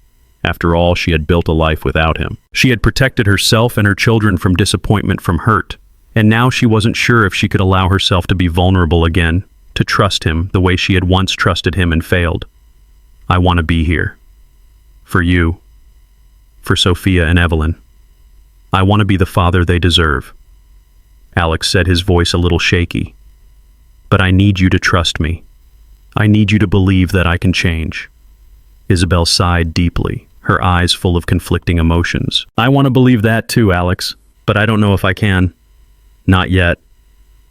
After all, she had built a life without him. She had protected herself and her children from disappointment, from hurt, and now she wasn't sure if she could allow herself to be vulnerable again, to trust him the way she had once trusted him and failed. "I want to be here. For you. For Sophia and Evelyn. I want to be the father they deserve," Alex said, his voice a little shaky. "But I need you to trust me. I need you to believe that I can change." Isabel sighed deeply, her eyes full of conflicting emotions. "I want to believe that too, Alex, but I don't know if I can. Not yet."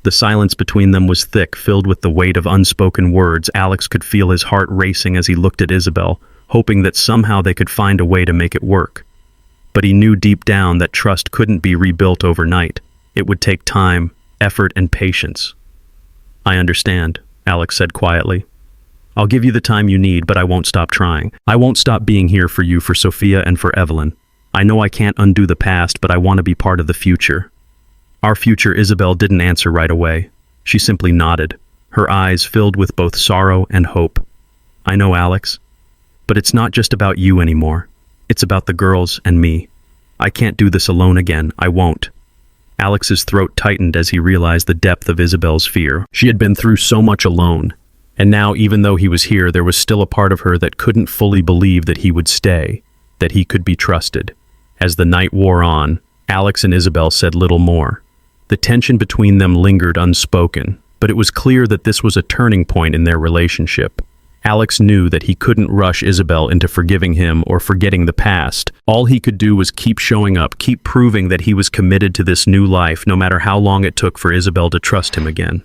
The silence between them was thick, filled with the weight of unspoken words. Alex could feel his heart racing as he looked at Isabel, hoping that somehow they could find a way to make it work. But he knew deep down that trust couldn't be rebuilt overnight. It would take time, effort, and patience. "I understand," Alex said quietly. "I'll give you the time you need, but I won't stop trying. I won't stop being here for you, for Sophia, and for Evelyn. I know I can't undo the past, but I want to be part of the future." "Our future," Isabel didn't answer right away. She simply nodded, her eyes filled with both sorrow and hope. "I know, Alex. But it's not just about you anymore. It's about the girls and me. I can't do this alone again. I won't." Alex's throat tightened as he realized the depth of Isabel's fear. She had been through so much alone, And now, even though he was here, there was still a part of her that couldn't fully believe that he would stay, that he could be trusted. As the night wore on, Alex and Isabel said little more. The tension between them lingered unspoken, but it was clear that this was a turning point in their relationship. Alex knew that he couldn't rush Isabel into forgiving him or forgetting the past. All he could do was keep showing up, keep proving that he was committed to this new life, no matter how long it took for Isabel to trust him again.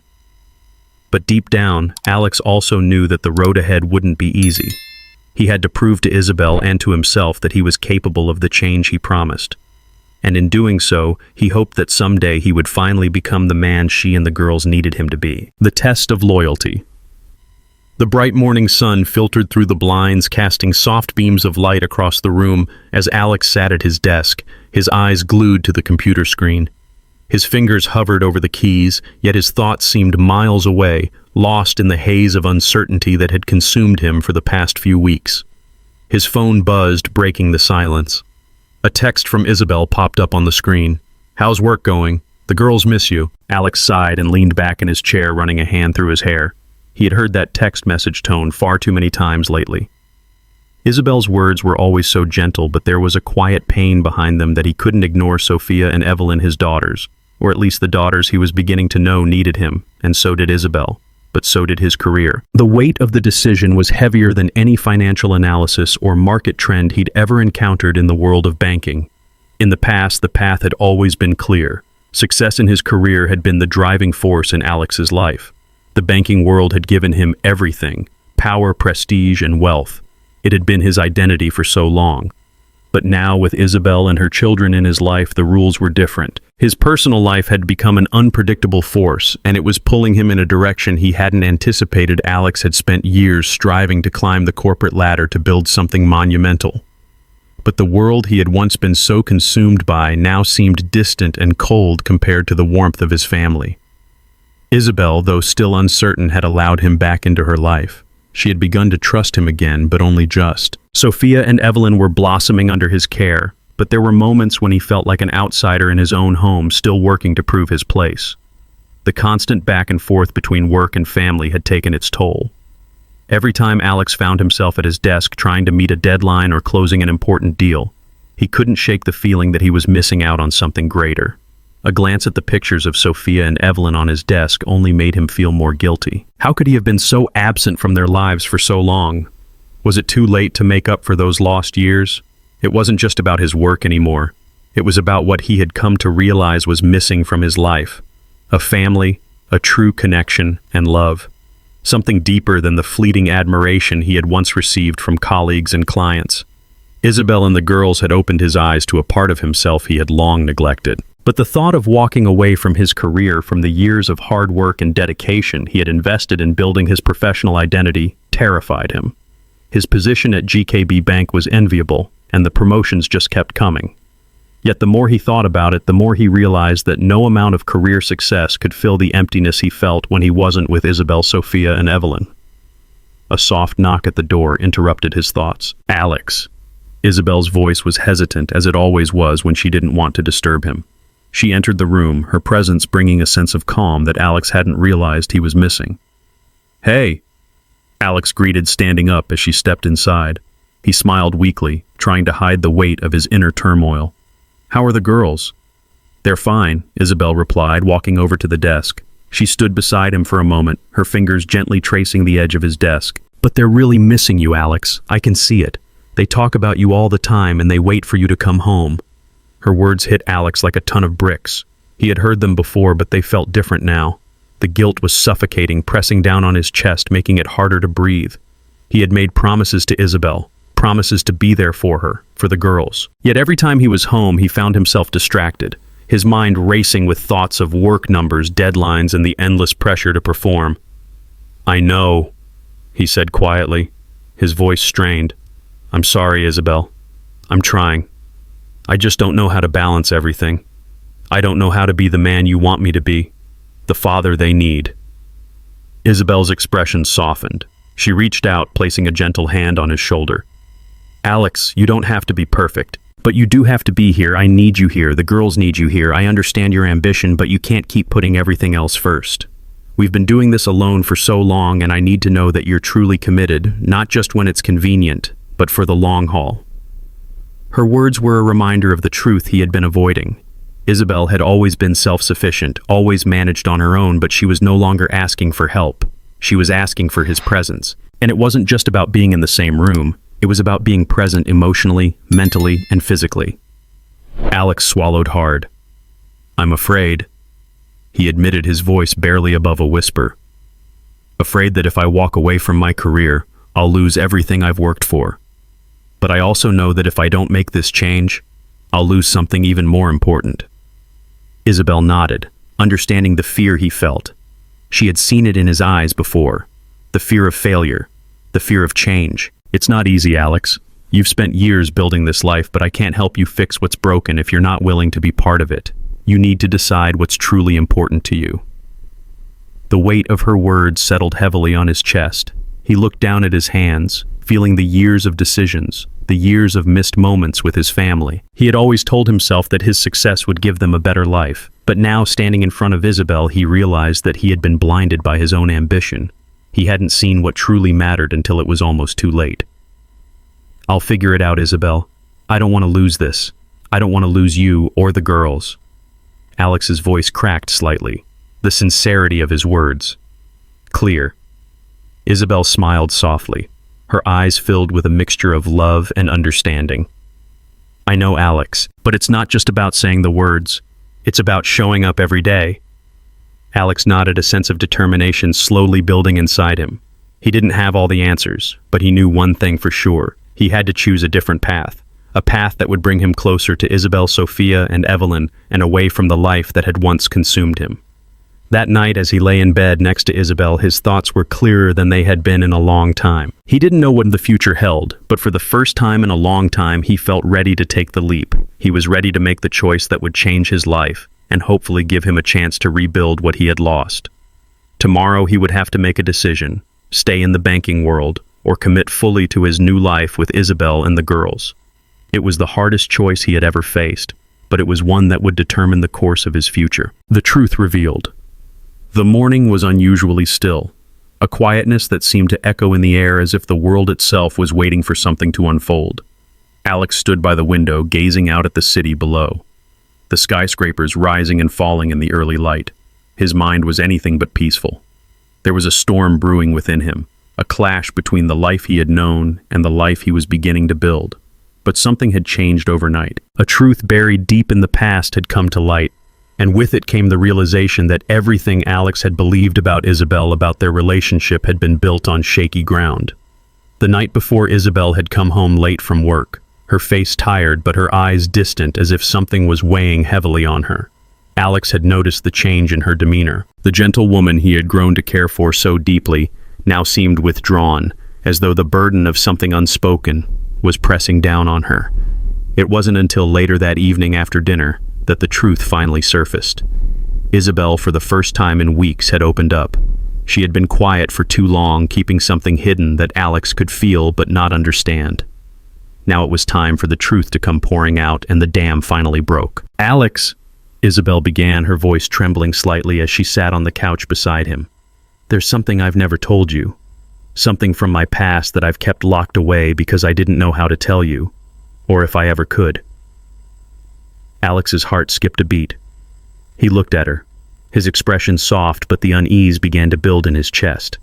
But deep down, Alex also knew that the road ahead wouldn't be easy. He had to prove to Isabel and to himself that he was capable of the change he promised. And in doing so, he hoped that someday he would finally become the man she and the girls needed him to be. The test of loyalty. The bright morning sun filtered through the blinds, casting soft beams of light across the room as Alex sat at his desk, his eyes glued to the computer screen. His fingers hovered over the keys, yet his thoughts seemed miles away, lost in the haze of uncertainty that had consumed him for the past few weeks. His phone buzzed, breaking the silence. A text from Isabel popped up on the screen. "How's work going? The girls miss you." Alex sighed and leaned back in his chair, running a hand through his hair. He had heard that text message tone far too many times lately. Isabel's words were always so gentle, but there was a quiet pain behind them that he couldn't ignore. Sophia and Evelyn, his daughters, or at least the daughters he was beginning to know, needed him, and so did Isabel, but so did his career. The weight of the decision was heavier than any financial analysis or market trend he'd ever encountered in the world of banking. In the past, the path had always been clear. Success in his career had been the driving force in Alex's life. The banking world had given him everything: power, prestige, and wealth. It had been his identity for so long. But now, with Isabel and her children in his life, the rules were different. His personal life had become an unpredictable force, and it was pulling him in a direction he hadn't anticipated. Alex had spent years striving to climb the corporate ladder to build something monumental. But the world he had once been so consumed by now seemed distant and cold compared to the warmth of his family. Isabel, though still uncertain, had allowed him back into her life. She had begun to trust him again, but only just. Sophia and Evelyn were blossoming under his care, but there were moments when he felt like an outsider in his own home, still working to prove his place. The constant back and forth between work and family had taken its toll. Every time Alex found himself at his desk trying to meet a deadline or closing an important deal, he couldn't shake the feeling that he was missing out on something greater. A glance at the pictures of Sophia and Evelyn on his desk only made him feel more guilty. How could he have been so absent from their lives for so long? Was it too late to make up for those lost years? It wasn't just about his work anymore. It was about what he had come to realize was missing from his life. A family, a true connection, and love. Something deeper than the fleeting admiration he had once received from colleagues and clients. Isabel and the girls had opened his eyes to a part of himself he had long neglected. But the thought of walking away from his career, from the years of hard work and dedication he had invested in building his professional identity, terrified him. His position at GKB Bank was enviable, and the promotions just kept coming. Yet the more he thought about it, the more he realized that no amount of career success could fill the emptiness he felt when he wasn't with Isabel, Sophia, and Evelyn. A soft knock at the door interrupted his thoughts. "Alex." Isabel's voice was hesitant, as it always was when she didn't want to disturb him. She entered the room, her presence bringing a sense of calm that Alex hadn't realized he was missing. "Hey," Alex greeted, standing up as she stepped inside. He smiled weakly, trying to hide the weight of his inner turmoil. "How are the girls?" "They're fine," Isabel replied, walking over to the desk. She stood beside him for a moment, her fingers gently tracing the edge of his desk. "But they're really missing you, Alex. I can see it. They talk about you all the time, and they wait for you to come home." Her words hit Alex like a ton of bricks. He had heard them before, but they felt different now. The guilt was suffocating, pressing down on his chest, making it harder to breathe. He had made promises to Isabel, promises to be there for her, for the girls. Yet every time he was home, he found himself distracted, his mind racing with thoughts of work numbers, deadlines, and the endless pressure to perform. "I know," he said quietly, his voice strained. "I'm sorry, Isabel. I'm trying. I just don't know how to balance everything. I don't know how to be the man you want me to be, the father they need." Isabel's expression softened. She reached out, placing a gentle hand on his shoulder. "Alex, you don't have to be perfect, but you do have to be here. I need you here. The girls need you here. I understand your ambition, but you can't keep putting everything else first. We've been doing this alone for so long, and I need to know that you're truly committed, not just when it's convenient, but for the long haul." Her words were a reminder of the truth he had been avoiding. Isabel had always been self-sufficient, always managed on her own, but she was no longer asking for help. She was asking for his presence. And it wasn't just about being in the same room. It was about being present emotionally, mentally, and physically. Alex swallowed hard. "I'm afraid," he admitted, his voice barely above a whisper. "Afraid that if I walk away from my career, I'll lose everything I've worked for. But I also know that if I don't make this change, I'll lose something even more important." Isabel nodded, understanding the fear he felt. She had seen it in his eyes before. The fear of failure, the fear of change. "It's not easy, Alex. You've spent years building this life, but I can't help you fix what's broken if you're not willing to be part of it. You need to decide what's truly important to you." The weight of her words settled heavily on his chest. He looked down at his hands, feeling the years of decisions, the years of missed moments with his family. He had always told himself that his success would give them a better life, but now, standing in front of Isabel, he realized that he had been blinded by his own ambition. He hadn't seen what truly mattered until it was almost too late. "I'll figure it out, Isabel. I don't want to lose this. I don't want to lose you or the girls." Alex's voice cracked slightly, the sincerity of his words clear. Isabel smiled softly, her eyes filled with a mixture of love and understanding. "I know, Alex, but it's not just about saying the words. It's about showing up every day." Alex nodded, a sense of determination slowly building inside him. He didn't have all the answers, but he knew one thing for sure. He had to choose a different path, a path that would bring him closer to Isabel, Sophia, and Evelyn, and away from the life that had once consumed him. That night, as he lay in bed next to Isabel, his thoughts were clearer than they had been in a long time. He didn't know what the future held, but for the first time in a long time, he felt ready to take the leap. He was ready to make the choice that would change his life, and hopefully give him a chance to rebuild what he had lost. Tomorrow, he would have to make a decision: stay in the banking world, or commit fully to his new life with Isabel and the girls. It was the hardest choice he had ever faced, but it was one that would determine the course of his future. The truth revealed. The morning was unusually still, a quietness that seemed to echo in the air as if the world itself was waiting for something to unfold. Alex stood by the window, gazing out at the city below, the skyscrapers rising and falling in the early light. His mind was anything but peaceful. There was a storm brewing within him, a clash between the life he had known and the life he was beginning to build. But something had changed overnight. A truth buried deep in the past had come to light, and with it came the realization that everything Alex had believed about Isabel, about their relationship, had been built on shaky ground. The night before, Isabel had come home late from work, her face tired but her eyes distant, as if something was weighing heavily on her. Alex had noticed the change in her demeanor. The gentle woman he had grown to care for so deeply now seemed withdrawn, as though the burden of something unspoken was pressing down on her. It wasn't until later that evening after dinner that the truth finally surfaced. Isabel, for the first time in weeks, had opened up. She had been quiet for too long, keeping something hidden that Alex could feel but not understand. Now it was time for the truth to come pouring out, and the dam finally broke. "Alex," Isabel began, her voice trembling slightly as she sat on the couch beside him. "There's something I've never told you. Something from my past that I've kept locked away because I didn't know how to tell you, or if I ever could." Alex's heart skipped a beat. He looked at her, his expression soft, but the unease began to build in his chest.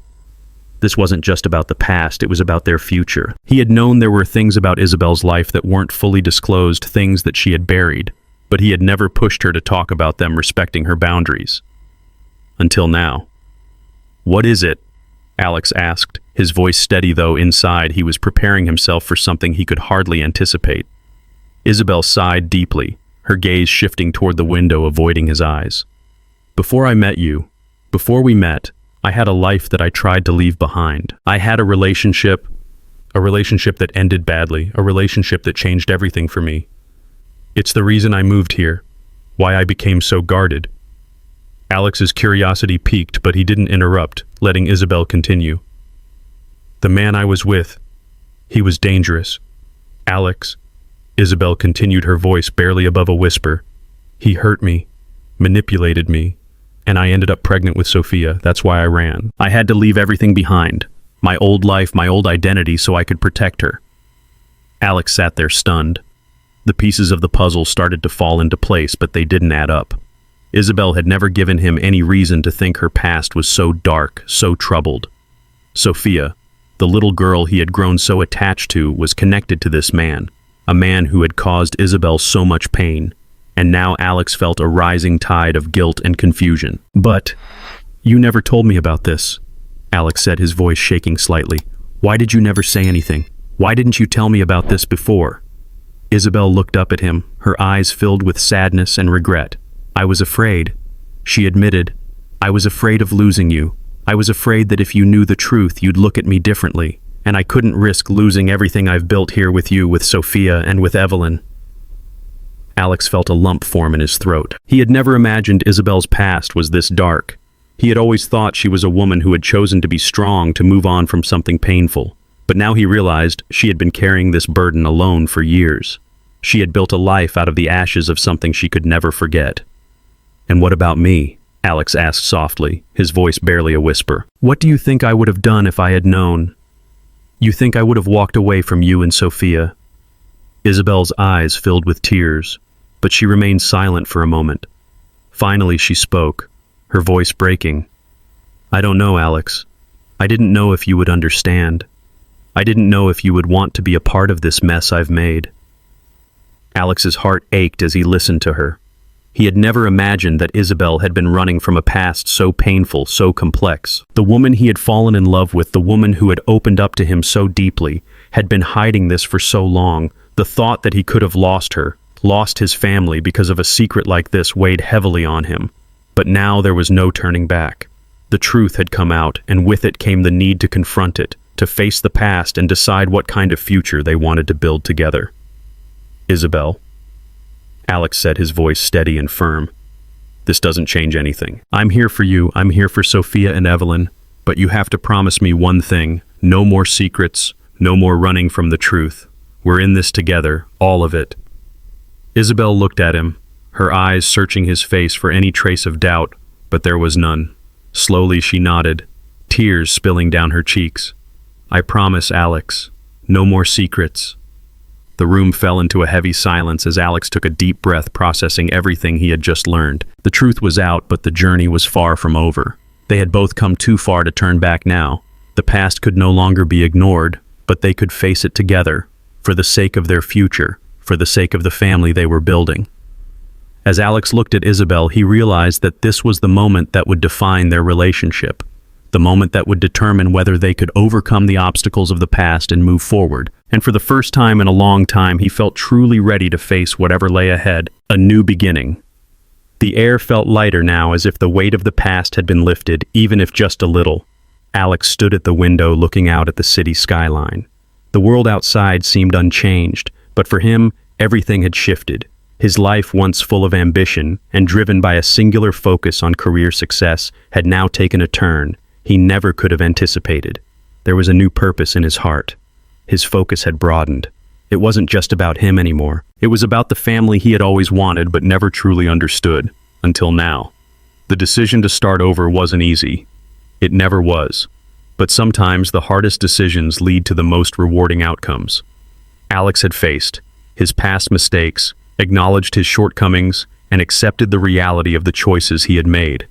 This wasn't just about the past, it was about their future. He had known there were things about Isabel's life that weren't fully disclosed, things that she had buried, but he had never pushed her to talk about them, respecting her boundaries. Until now. "What is it?" Alex asked, his voice steady, though inside he was preparing himself for something he could hardly anticipate. Isabel sighed deeply, her gaze shifting toward the window, avoiding his eyes. Before we met, I had a life that I tried to leave behind. I had a relationship that ended badly, a relationship that changed everything for me. It's the reason I moved here, why I became so guarded." Alex's curiosity piqued, but he didn't interrupt, letting Isabel continue. "The man I was with, he was dangerous. Alex," Isabel continued, her voice barely above a whisper, "he hurt me, manipulated me, And I ended up pregnant with Sophia. That's why I ran. I had to leave everything behind. My old life, my old identity, so I could protect her. Alex sat there stunned. The pieces of the puzzle started to fall into place, but they didn't add up. Isabel had never given him any reason to think her past was so dark, so troubled. Sophia, the little girl he had grown so attached to, was connected to this man, a man who had caused Isabel so much pain. And now Alex felt a rising tide of guilt and confusion. But, you never told me about this, Alex said, his voice shaking slightly. Why did you never say anything? Why didn't you tell me about this before? Isabel looked up at him, her eyes filled with sadness and regret. I was afraid, she admitted. I was afraid of losing you. I was afraid that if you knew the truth, you'd look at me differently. And I couldn't risk losing everything I've built here with you, with Sophia, and with Evelyn. Alex felt a lump form in his throat. He had never imagined Isabel's past was this dark. He had always thought she was a woman who had chosen to be strong to move on from something painful. But now he realized she had been carrying this burden alone for years. She had built a life out of the ashes of something she could never forget. And what about me? Alex asked softly, his voice barely a whisper. What do you think I would have done if I had known? You think I would have walked away from you and Sophia? Isabel's eyes filled with tears, but she remained silent for a moment. Finally she spoke, her voice breaking. I don't know, Alex. I didn't know if you would understand. I didn't know if you would want to be a part of this mess I've made. Alex's heart ached as he listened to her. He had never imagined that Isabel had been running from a past so painful, so complex. The woman he had fallen in love with, the woman who had opened up to him so deeply, had been hiding this for so long. The thought that he could have lost her, lost his family because of a secret like this weighed heavily on him. But now there was no turning back. The truth had come out, and with it came the need to confront it, to face the past and decide what kind of future they wanted to build together. Isabel, Alex said, his voice steady and firm. This doesn't change anything. I'm here for you. I'm here for Sophia and Evelyn. But you have to promise me one thing. No more secrets. No more running from the truth. We're in this together, all of it. Isabel looked at him, her eyes searching his face for any trace of doubt, but there was none. Slowly she nodded, tears spilling down her cheeks. I promise, Alex. No more secrets. The room fell into a heavy silence as Alex took a deep breath, processing everything he had just learned. The truth was out, but the journey was far from over. They had both come too far to turn back now. The past could no longer be ignored, but they could face it together, for the sake of their future, for the sake of the family they were building. As Alex looked at Isabel, he realized that this was the moment that would define their relationship, the moment that would determine whether they could overcome the obstacles of the past and move forward. And for the first time in a long time, he felt truly ready to face whatever lay ahead, a new beginning. The air felt lighter now, as if the weight of the past had been lifted, even if just a little. Alex stood at the window looking out at the city skyline. The world outside seemed unchanged, but for him, everything had shifted. His life, once full of ambition and driven by a singular focus on career success, had now taken a turn he never could have anticipated. There was a new purpose in his heart. His focus had broadened. It wasn't just about him anymore. It was about the family he had always wanted but never truly understood, until now. The decision to start over wasn't easy. It never was. But sometimes the hardest decisions lead to the most rewarding outcomes. Alex had faced his past mistakes, acknowledged his shortcomings, and accepted the reality of the choices he had made.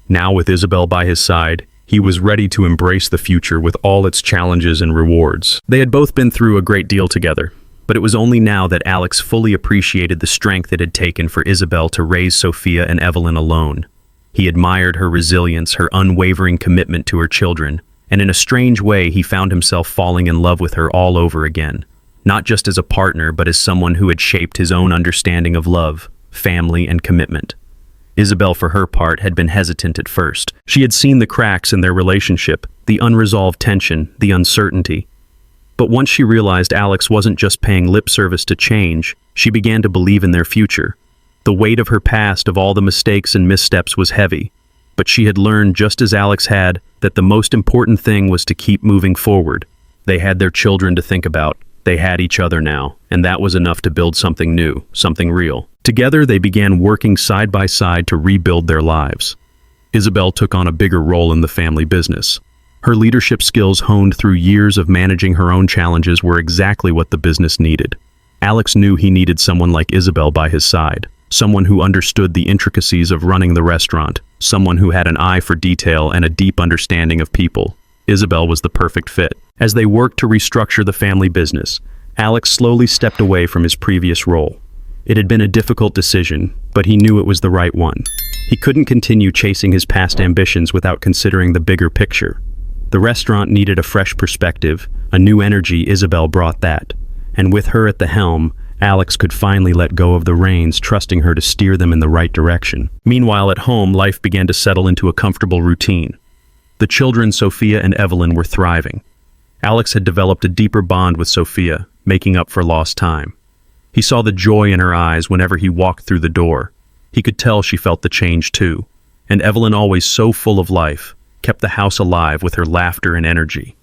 Now, with Isabel by his side, he was ready to embrace the future with all its challenges and rewards. They had both been through a great deal together, but it was only now that Alex fully appreciated the strength it had taken for Isabel to raise Sophia and Evelyn alone. He admired her resilience, her unwavering commitment to her children, and in a strange way he found himself falling in love with her all over again, not just as a partner but as someone who had shaped his own understanding of love, family, and commitment. Isabel, for her part, had been hesitant at first. She had seen the cracks in their relationship, the unresolved tension, the uncertainty. But once she realized Alex wasn't just paying lip service to change, she began to believe in their future. The weight of her past, of all the mistakes and missteps, was heavy, but she had learned, just as Alex had, that the most important thing was to keep moving forward. They had their children to think about. They had each other now, and that was enough to build something new, something real. Together, they began working side by side to rebuild their lives. Isabel took on a bigger role in the family business. Her leadership skills honed through years of managing her own challenges were exactly what the business needed. Alex knew he needed someone like Isabel by his side, someone who understood the intricacies of running the restaurant, someone who had an eye for detail and a deep understanding of people. Isabel was the perfect fit. As they worked to restructure the family business, Alex slowly stepped away from his previous role. It had been a difficult decision, but he knew it was the right one. He couldn't continue chasing his past ambitions without considering the bigger picture. The restaurant needed a fresh perspective, a new energy. Isabel brought that. And with her at the helm, Alex could finally let go of the reins, trusting her to steer them in the right direction. Meanwhile, at home, life began to settle into a comfortable routine. The children, Sophia and Evelyn, were thriving. Alex had developed a deeper bond with Sophia, making up for lost time. He saw the joy in her eyes whenever he walked through the door. He could tell she felt the change too. And Evelyn, always so full of life, kept the house alive with her laughter and energy.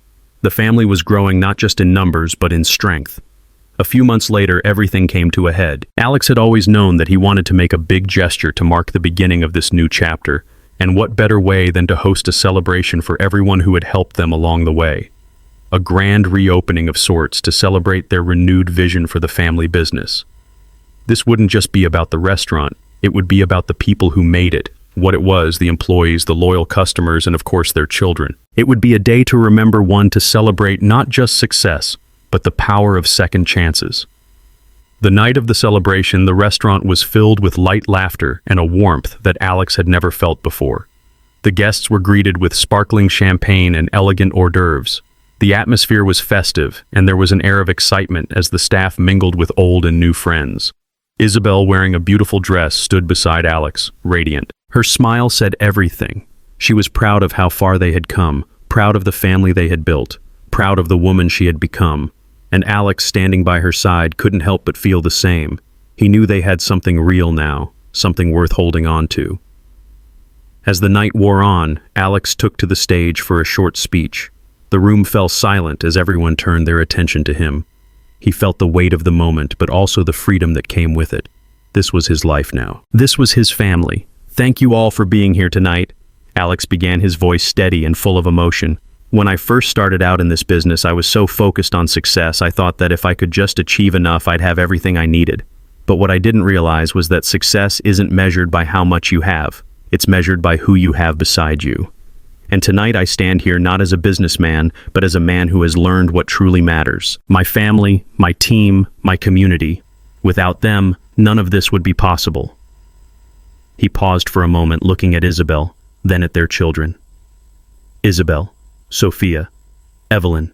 The family was growing not just in numbers, but in strength. A few months later, everything came to a head. Alex had always known that he wanted to make a big gesture to mark the beginning of this new chapter, and what better way than to host a celebration for everyone who had helped them along the way. A grand reopening of sorts to celebrate their renewed vision for the family business. This wouldn't just be about the restaurant, it would be about the people who made it, what it was, the employees, the loyal customers, and of course their children. It would be a day to remember, one to celebrate not just success, but the power of second chances. The night of the celebration, the restaurant was filled with light laughter and a warmth that Alex had never felt before. The guests were greeted with sparkling champagne and elegant hors d'oeuvres. The atmosphere was festive, and there was an air of excitement as the staff mingled with old and new friends. Isabel, wearing a beautiful dress, stood beside Alex, radiant. Her smile said everything. She was proud of how far they had come, proud of the family they had built, proud of the woman she had become. And Alex, standing by her side, couldn't help but feel the same. He knew they had something real now, something worth holding on to. As the night wore on, Alex took to the stage for a short speech. The room fell silent as everyone turned their attention to him. He felt the weight of the moment, but also the freedom that came with it. This was his life now. This was his family. Thank you all for being here tonight. Alex began, his voice steady and full of emotion. When I first started out in this business, I was so focused on success, I thought that if I could just achieve enough, I'd have everything I needed. But what I didn't realize was that success isn't measured by how much you have. It's measured by who you have beside you. And tonight I stand here not as a businessman, but as a man who has learned what truly matters. My family, my team, my community. Without them, none of this would be possible. He paused for a moment, looking at Isabel, then at their children. Isabel, Sophia, Evelyn,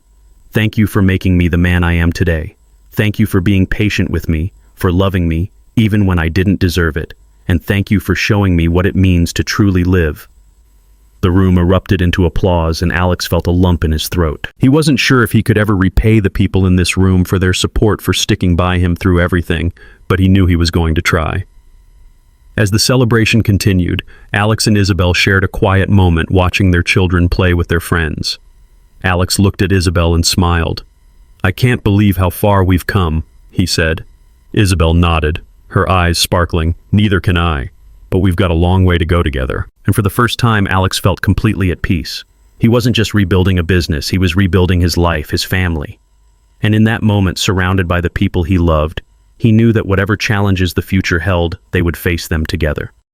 thank you for making me the man I am today. Thank you for being patient with me, for loving me, even when I didn't deserve it. And thank you for showing me what it means to truly live. The room erupted into applause, and Alex felt a lump in his throat. He wasn't sure if he could ever repay the people in this room for their support, for sticking by him through everything, but he knew he was going to try. As the celebration continued, Alex and Isabel shared a quiet moment watching their children play with their friends. Alex looked at Isabel and smiled. "I can't believe how far we've come," he said. Isabel nodded, her eyes sparkling. "Neither can I. But we've got a long way to go together." And for the first time, Alex felt completely at peace. He wasn't just rebuilding a business, he was rebuilding his life, his family. And in that moment, surrounded by the people he loved, he knew that whatever challenges the future held, they would face them together.